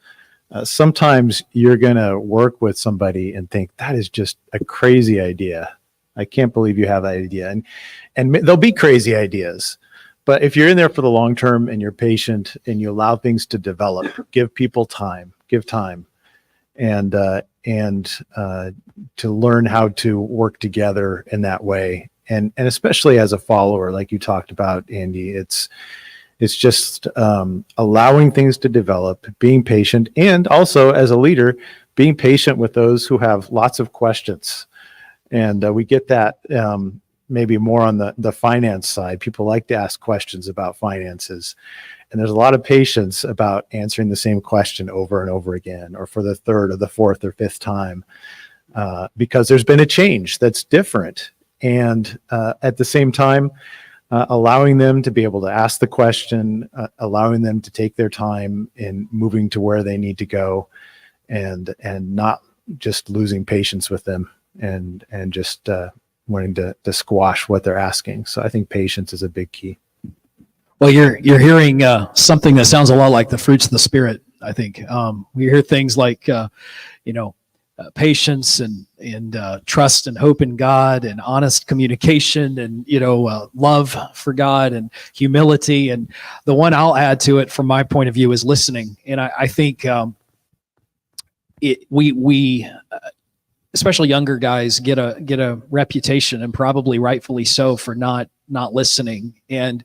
Sometimes you're going to work with somebody and think, that is just a crazy idea. I can't believe you have that idea. And there'll be crazy ideas. But if you're in there for the long term and you're patient and you allow things to develop, give people time, and to learn how to work together in that way. And especially as a follower, like you talked about, Andy, it's just allowing things to develop, being patient, and also as a leader, being patient with those who have lots of questions. And we get that maybe more on the finance side. People like to ask questions about finances. And there's a lot of patience about answering the same question over and over again, or for the third or the fourth or fifth time, because there's been a change that's different. And at the same time, allowing them to be able to ask the question, allowing them to take their time in moving to where they need to go, and not just losing patience with them and just wanting to squash what they're asking. So I think patience is a big key. Well, you're hearing something that sounds a lot like the fruits of the Spirit. I think we hear things like, patience and trust and hope in God, and honest communication, and love for God, and humility. And the one I'll add to it, from my point of view, is listening. And I think we especially younger guys get a reputation, and probably rightfully so, for not listening. And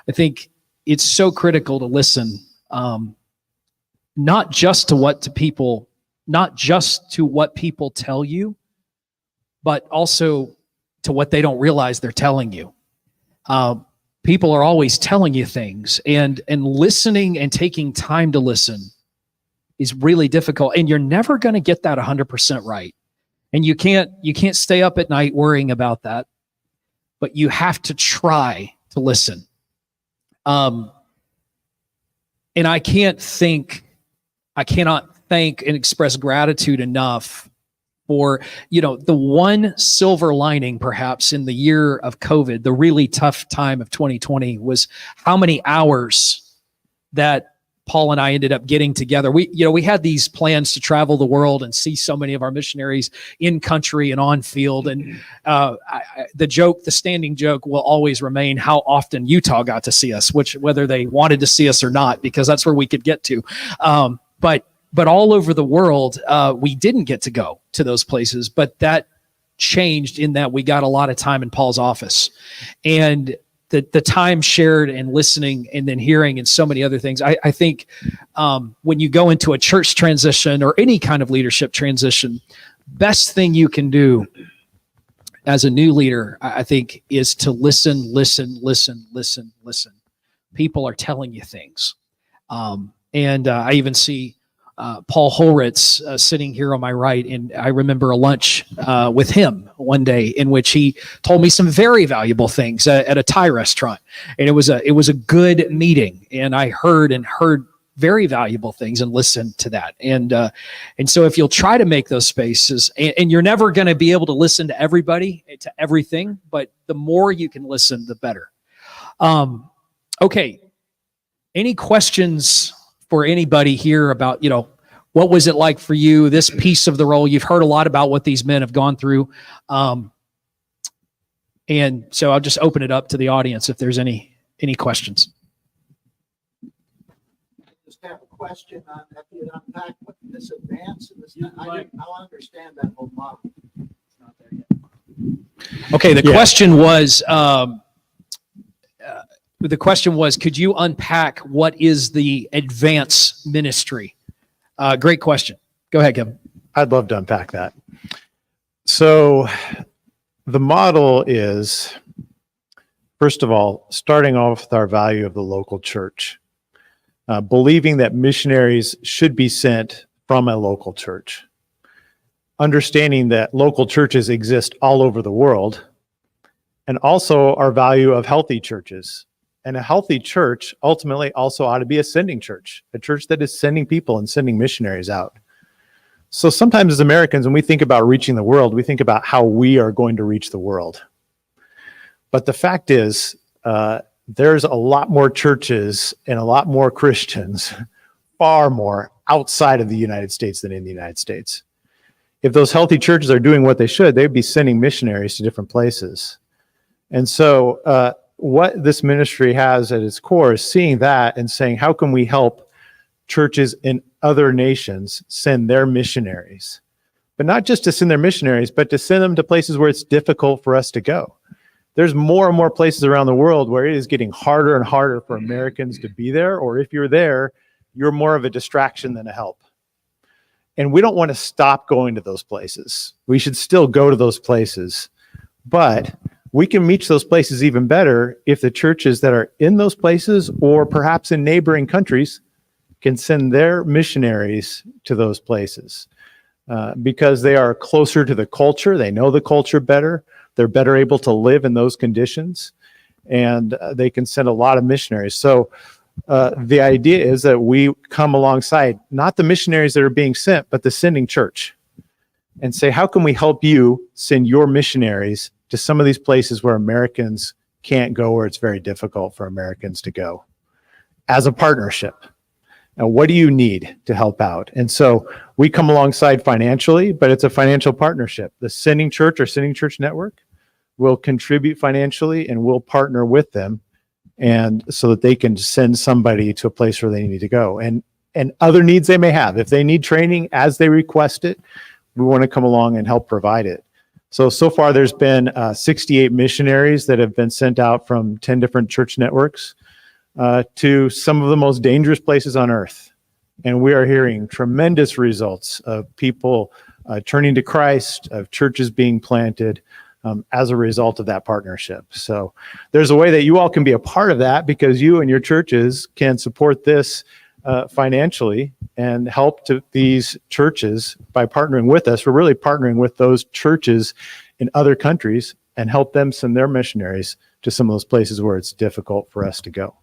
I think it's so critical to listen, not just to what people tell you, but also to what they don't realize they're telling you. People are always telling you things, and listening and taking time to listen is really difficult. And you're never going to get that 100% right. And you can't stay up at night worrying about that, but you have to try to listen. And I cannot thank and express gratitude enough for, the one silver lining perhaps in the year of COVID, the really tough time of 2020, was how many hours that Paul and I ended up getting together. We had these plans to travel the world and see so many of our missionaries in country and on field. And the standing joke will always remain how often Utah got to see us, whether they wanted to see us or not, because that's where we could get to. But all over the world, we didn't get to go to those places. But that changed in that we got a lot of time in Paul's office. And the time shared and listening and then hearing and so many other things. I think when you go into a church transition or any kind of leadership transition, best thing you can do as a new leader, I think, is to listen. People are telling you things. And I even see Paul Holritz sitting here on my right, and I remember a lunch with him one day in which he told me some very valuable things at a Thai restaurant, and it was a good meeting, and I heard very valuable things and listened to that, and so if you'll try to make those spaces, and you're never going to be able to listen to everybody, to everything, but the more you can listen, the better. Okay, any questions for anybody here about, what was it like for you, this piece of the role? You've heard a lot about what these men have gone through. And so I'll just open it up to the audience if there's any questions. Just have a question on if you unpack what this advance and this. I don't understand that whole model. Okay, Yeah. the question was, could you unpack what is the advance ministry? Great question. Go ahead, Kevin. I'd love to unpack that. So the model is, first of all, starting off with our value of the local church, believing that missionaries should be sent from a local church, understanding that local churches exist all over the world, and also our value of healthy churches. And a healthy church ultimately also ought to be a sending church, a church that is sending people and sending missionaries out. So sometimes as Americans, when we think about reaching the world, we think about how we are going to reach the world. But the fact is, there's a lot more churches and a lot more Christians, far more outside of the United States than in the United States. If those healthy churches are doing what they should, they'd be sending missionaries to different places. And so what this ministry has at its core is seeing that and saying, how can we help churches in other nations send their missionaries? But not just to send their missionaries, but to send them to places where it's difficult for us to go. There's more and more places around the world where it is getting harder and harder for Americans to be there, or if you're there, you're more of a distraction than a help. And we don't want to stop going to those places. We should still go to those places, but we can reach those places even better if the churches that are in those places or perhaps in neighboring countries can send their missionaries to those places because they are closer to the culture. They know the culture better. They're better able to live in those conditions, and they can send a lot of missionaries. So the idea is that we come alongside, not the missionaries that are being sent, but the sending church, and say, how can we help you send your missionaries to some of these places where Americans can't go, or it's very difficult for Americans to go, as a partnership? And what do you need to help out? And so we come alongside financially, but it's a financial partnership. The sending church or sending church network will contribute financially, and we'll partner with them, and so that they can send somebody to a place where they need to go, and other needs they may have. If they need training as they request it, we want to come along and help provide it. So far there's been 68 missionaries that have been sent out from 10 different church networks to some of the most dangerous places on earth. And we are hearing tremendous results of people turning to Christ, of churches being planted as a result of that partnership. So there's a way that you all can be a part of that, because you and your churches can support this financially and help to these churches by partnering with us. We're really partnering with those churches in other countries and help them send their missionaries to some of those places where it's difficult for us to go.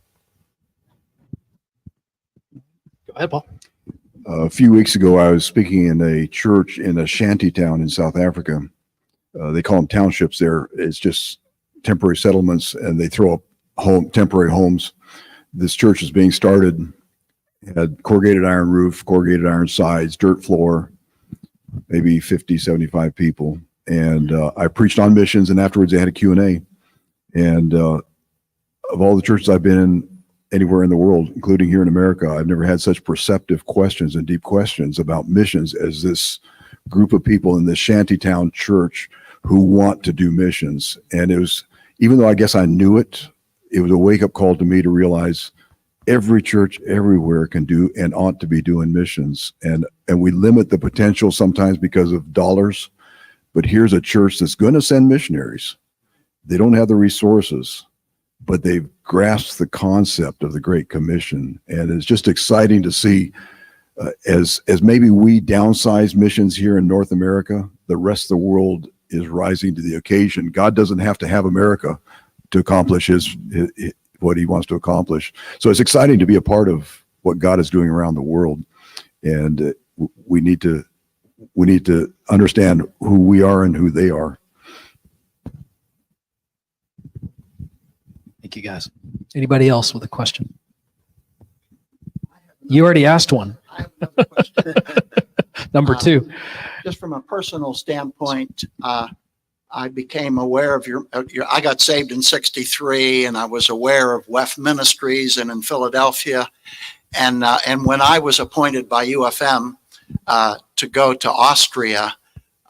Go ahead, Paul. A few weeks ago, I was speaking in a church in a shanty town in South Africa. They call them townships there. It's just temporary settlements, and they throw up temporary homes. This church is being started. It had corrugated iron roof, corrugated iron sides, dirt floor, maybe 50, 75 people. And I preached on missions, and afterwards they had a Q&A. And of all the churches I've been in anywhere in the world, including here in America, I've never had such perceptive questions and deep questions about missions as this group of people in this shantytown church who want to do missions. And it was, even though I guess I knew it, it was a wake-up call to me to realize every church everywhere can do and ought to be doing missions. And we limit the potential sometimes because of dollars. But here's a church that's going to send missionaries. They don't have the resources, but they've grasped the concept of the Great Commission. And it's just exciting to see as maybe we downsize missions here in North America, the rest of the world is rising to the occasion. God doesn't have to have America to accomplish what he wants to accomplish. So it's exciting to be a part of what God is doing around the world. And we need to understand who we are and who they are. Thank you, guys. Anybody else with a question? You already asked one. I have another question. Number two. Just from a personal standpoint, I became aware of your, I got saved in '63, and I was aware of WEF Ministries and in Philadelphia. And when I was appointed by UFM to go to Austria,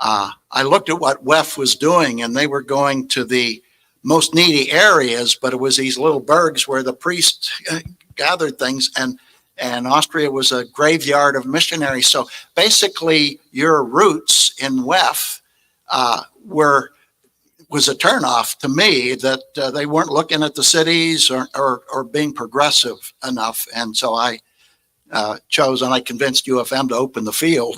I looked at what WEF was doing, and they were going to the most needy areas, but it was these little burgs where the priests gathered things, and Austria was a graveyard of missionaries. So basically, your roots in WEF was a turnoff to me, that they weren't looking at the cities or being progressive enough. And so I chose, and I convinced UFM to open the field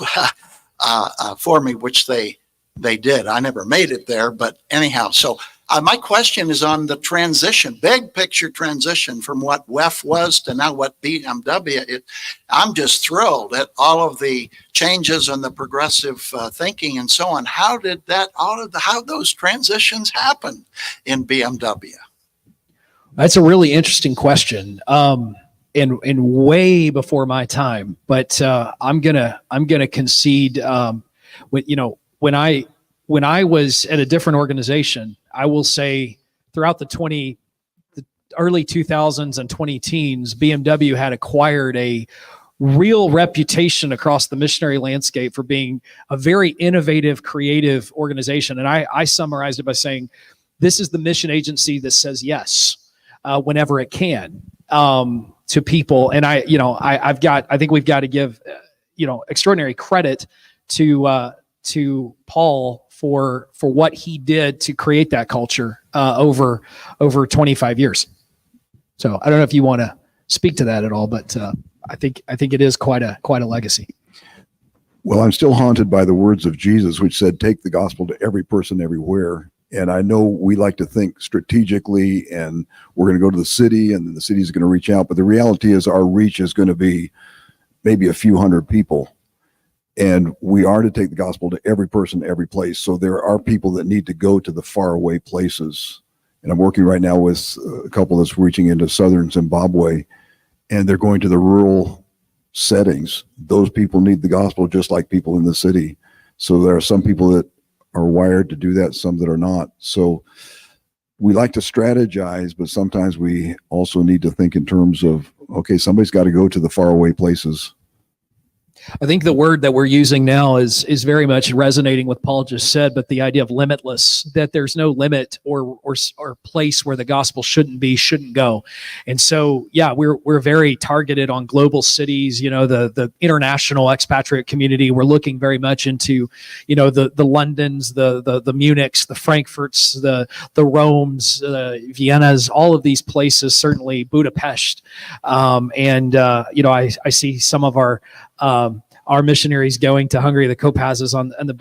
for me, which they did. I never made it there, but anyhow. So my question is on the transition, big picture transition from what WEF was to now what BMW. I'm just thrilled at all of the changes and the progressive thinking and so on. How did how those transitions happen in BMW? That's a really interesting question. And way before my time, but I'm gonna concede. When I was at a different organization, I will say throughout the early 2000s and 2010s, BMW had acquired a real reputation across the missionary landscape for being a very innovative, creative organization. And I summarized it by saying, this is the mission agency that says yes whenever it can to people. And I think we've got to give extraordinary credit to Paul for what he did to create that culture over 25 years. So I don't know if you want to speak to that at all, but I think it is quite a legacy. Well, I'm still haunted by the words of Jesus, which said, take the gospel to every person everywhere. And I know we like to think strategically, and we're going to go to the city, and the city is going to reach out. But the reality is our reach is going to be maybe a few hundred people. And we are to take the gospel to every person, every place. So there are people that need to go to the faraway places. And I'm working right now with a couple that's reaching into southern Zimbabwe, and they're going to the rural settings. Those people need the gospel just like people in the city. So there are some people that are wired to do that, some that are not. So we like to strategize, but sometimes we also need to think in terms of, okay, somebody's got to go to the faraway places. I think the word that we're using now is very much resonating with Paul just said, but the idea of limitless, that there's no limit or place where the gospel shouldn't go. And so, yeah, we're very targeted on global cities, the international expatriate community. We're looking very much into, the Londons, the Munichs, the Frankfurts, the Romes, Viennas, all of these places, certainly Budapest. I see some of our missionaries going to Hungary, the Kopazes on the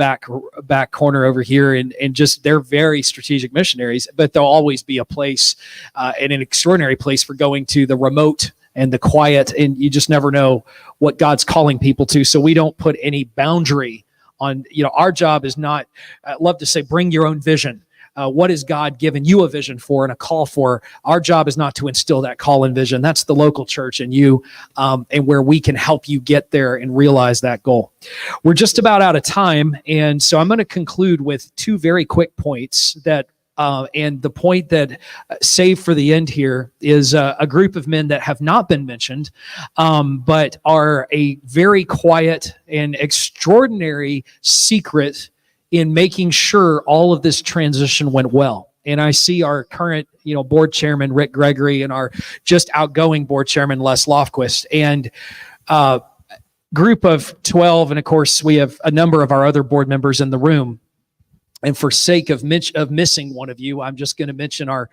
back corner over here, and just they're very strategic missionaries, but there'll always be a place and an extraordinary place for going to the remote and the quiet, and you just never know what God's calling people to. So we don't put any boundary on, our job is not, I love to say, bring your own vision. What has God given you a vision for and a call for? Our job is not to instill that call and vision. That's the local church and you, and where we can help you get there and realize that goal. We're just about out of time. And so I'm going to conclude with two very quick points that, and the point that saved for the end here is a group of men that have not been mentioned, but are a very quiet and extraordinary secret in making sure all of this transition went well. And I see our current, board chairman, Rick Gregory, and our just outgoing board chairman, Les Lofquist, and group of 12. And of course, we have a number of our other board members in the room. And for sake of missing one of you, I'm just going to mention our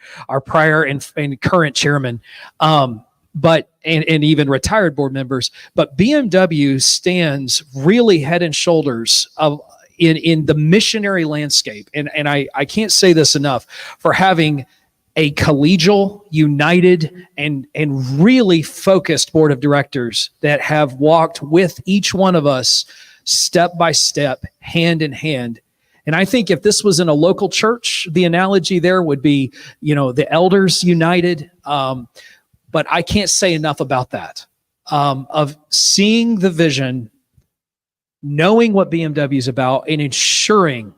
prior and current chairman, but even retired board members. But BMW stands really head and shoulders in the missionary landscape, and I can't say this enough, for having a collegial, united, and really focused board of directors that have walked with each one of us step by step, hand in hand. And I think if this was in a local church, the analogy there would be, the elders united. But I can't say enough about that, of seeing the vision, knowing what BMW is about, and ensuring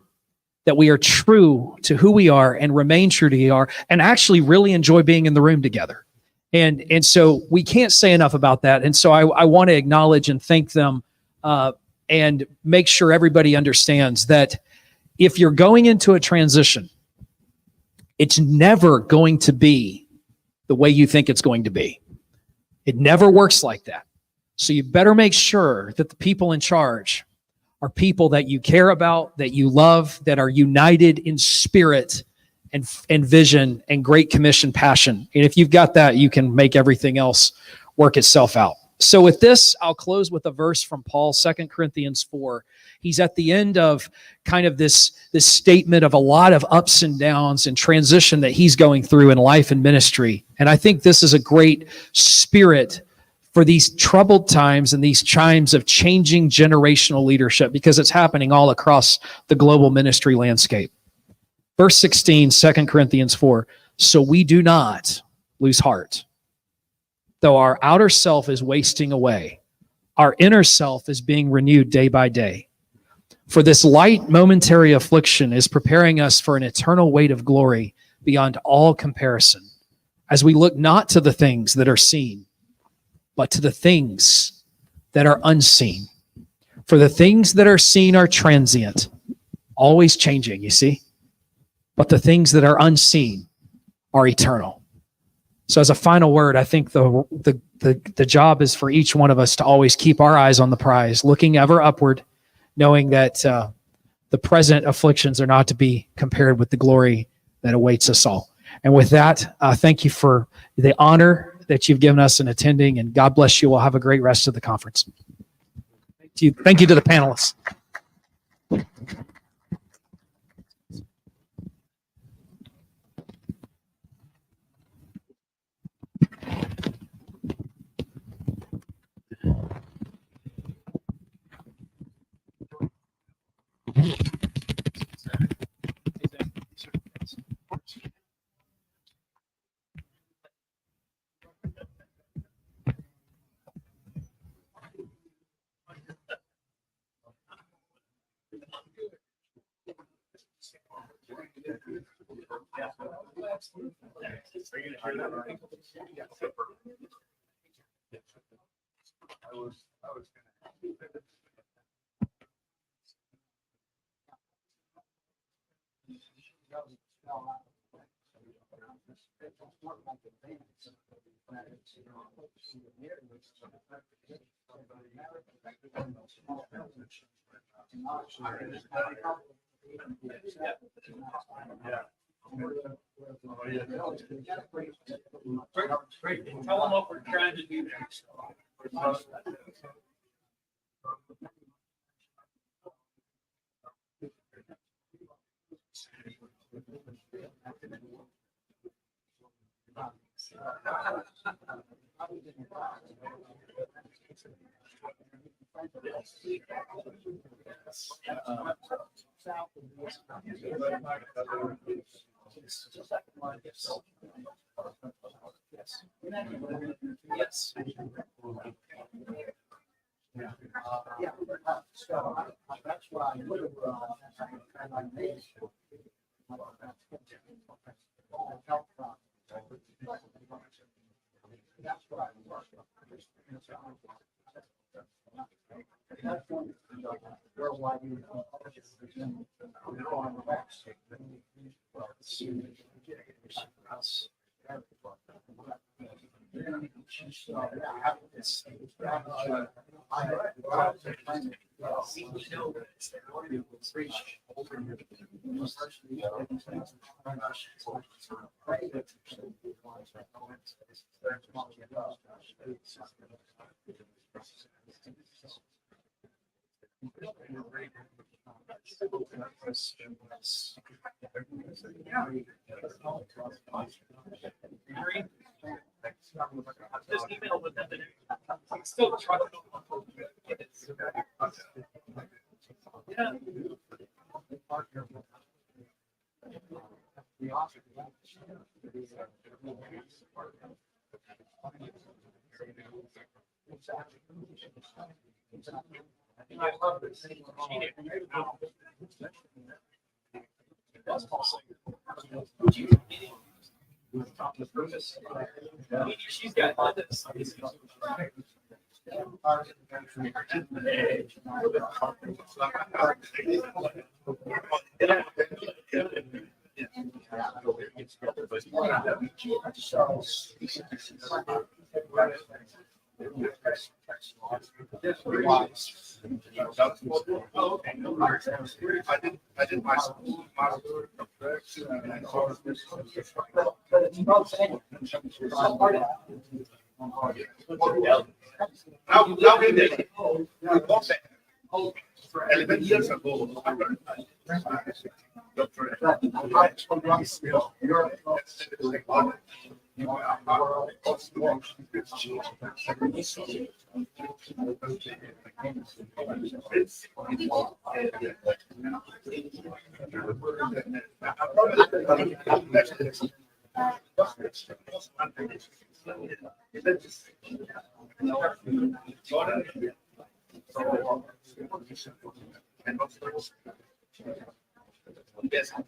that we are true to who we are and remain true to who we are, and actually really enjoy being in the room together. And so we can't say enough about that. And so I want to acknowledge and thank them and make sure everybody understands that if you're going into a transition, it's never going to be the way you think it's going to be. It never works like that. So you better make sure that the people in charge are people that you care about, that you love, that are united in spirit and vision and Great Commission passion. And if you've got that, you can make everything else work itself out. So with this, I'll close with a verse from Paul, 2 Corinthians 4. He's at the end of kind of this statement of a lot of ups and downs and transition that he's going through in life and ministry. And I think this is a great spirit for these troubled times and these chimes of changing generational leadership, because it's happening all across the global ministry landscape. Verse 16, 2 Corinthians 4, so we do not lose heart. Though our outer self is wasting away, our inner self is being renewed day by day. For this light momentary affliction is preparing us for an eternal weight of glory beyond all comparison, as we look not to the things that are seen, but to the things that are unseen. For the things that are seen are transient, always changing, you see? But the things that are unseen are eternal. So as a final word, I think the job is for each one of us to always keep our eyes on the prize, looking ever upward, knowing that the present afflictions are not to be compared with the glory that awaits us all. And with that, thank you for the honor that you've given us in attending, and God bless you. We'll have a great rest of the conference. Thank you to the panelists. Great. Tell them what we're trying to do next. Yes. That's why I would just email with them. Still trying to yeah. I love this. She's got all this. I did my now we did. Eleven years ago, I learned yes.